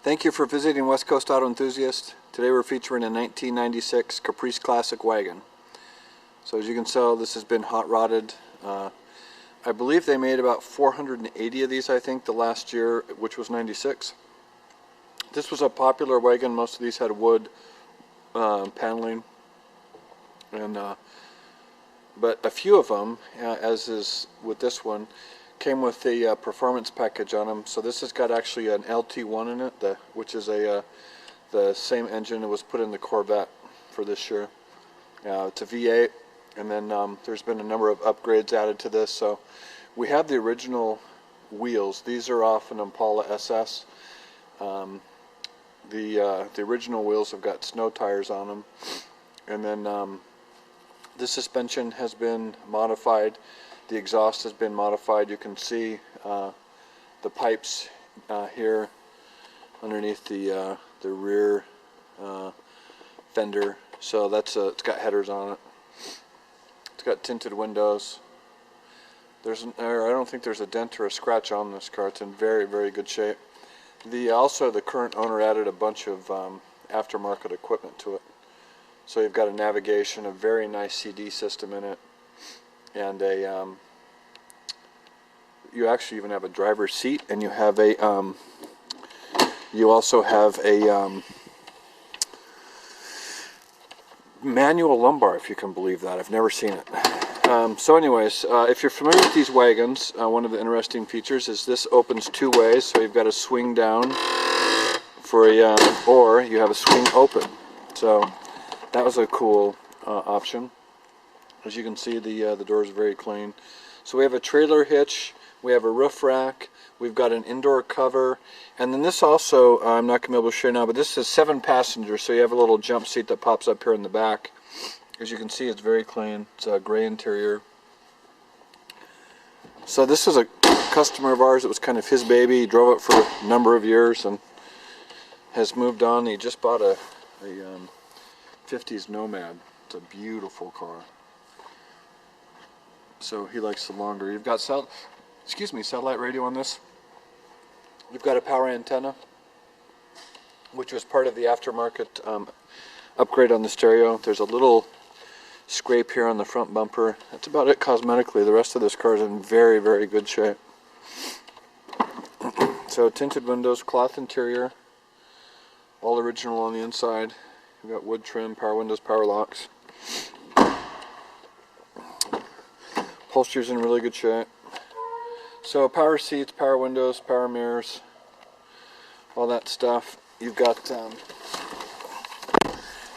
Thank you for visiting West Coast Auto Enthusiast. Today we're featuring a 1996 Caprice Classic wagon. So as you can tell, this has been hot rodded. I believe they made about 480 of these, I think, the last year, which was 96. This was a popular wagon. Most of these had wood paneling, and but a few of them, as is with this one, came with the performance package on them. So this has got actually an LT1 in it, which is the same engine that was put in the Corvette for this year. It's a V8, and then there's been a number of upgrades added to this. So we have the original wheels. These are off an Impala SS. The original wheels have got snow tires on them, and then the suspension has been modified. The exhaust has been modified. You can see the pipes here underneath the rear fender. So that's it's got headers on it. It's got tinted windows. I don't think there's a dent or a scratch on this car. It's in very, very good shape. Also, the current owner added a bunch of aftermarket equipment to it. So you've got a navigation, a very nice CD system in it, and you actually even have a driver's seat, and you have you also have a manual lumbar, if you can believe that. I've never seen it. So anyways, if you're familiar with these wagons, one of the interesting features is this opens two ways. So you've got a swing down for or you have a swing open. So that was a cool option. As you can see, the door is very clean. So we have a trailer hitch, we have a roof rack, we've got an indoor cover, and then this also, I'm not going to be able to show you now, but this is 7 passengers, so you have a little jump seat that pops up here in the back. As you can see, it's very clean. It's a gray interior. So this is a customer of ours. It was kind of his baby. He drove it for a number of years and has moved on. He just bought a 50s Nomad. It's a beautiful car. So he likes the longer. You've got satellite radio on this. You've got a power antenna, which was part of the aftermarket upgrade on the stereo. There's a little scrape here on the front bumper. That's about it cosmetically. The rest of this car is in very, very good shape. So tinted windows, cloth interior, all original on the inside. You've got wood trim, power windows, power locks. Upholstery's in really good shape. So power seats, power windows, power mirrors, all that stuff. You've got,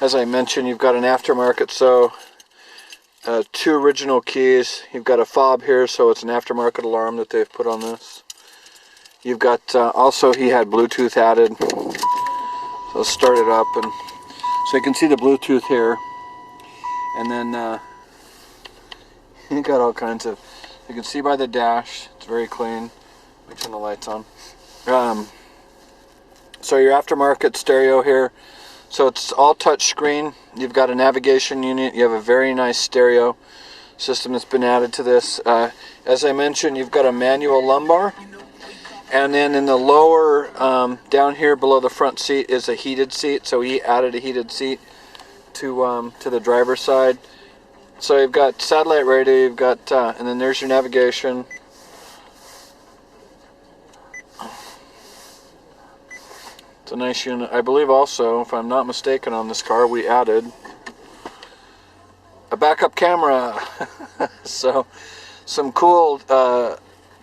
as I mentioned, you've got an aftermarket, so 2 original keys. You've got a fob here, so it's an aftermarket alarm that they've put on this. You've got, also he had Bluetooth added, so let's start it up, and so you can see the Bluetooth here, and then you got all kinds of, you can see by the dash, it's very clean. Let me turn the lights on. So your aftermarket stereo here, so it's all touch screen. You've got a navigation unit. You have a very nice stereo system that's been added to this. As I mentioned, you've got a manual lumbar, and then in the lower down here below the front seat is a heated seat. So he added a heated seat to the driver's side. So you've got satellite radio, you've got, and then there's your navigation. It's a nice unit. I believe also, if I'm not mistaken, on this car we added a backup camera. So some cool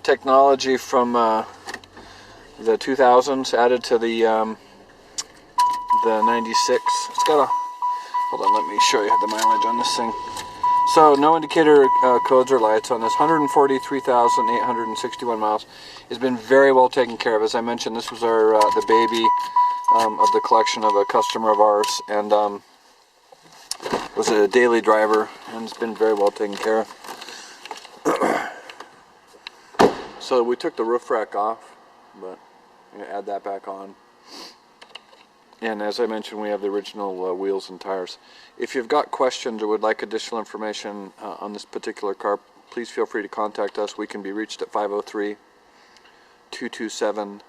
technology from the 2000s added to the 96. It's got a, hold on, let me show you the mileage on this thing. So no indicator codes or lights on this. 143,861 miles. It's been very well taken care of. As I mentioned, this was our the baby of the collection of a customer of ours, and was a daily driver, and it's been very well taken care of. So we took the roof rack off, but I'm going to add that back on. And as I mentioned, we have the original wheels and tires. If you've got questions or would like additional information on this particular car, please feel free to contact us. We can be reached at 503-227-9999.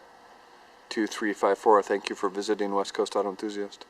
2354. Thank you for visiting West Coast Auto Enthusiast.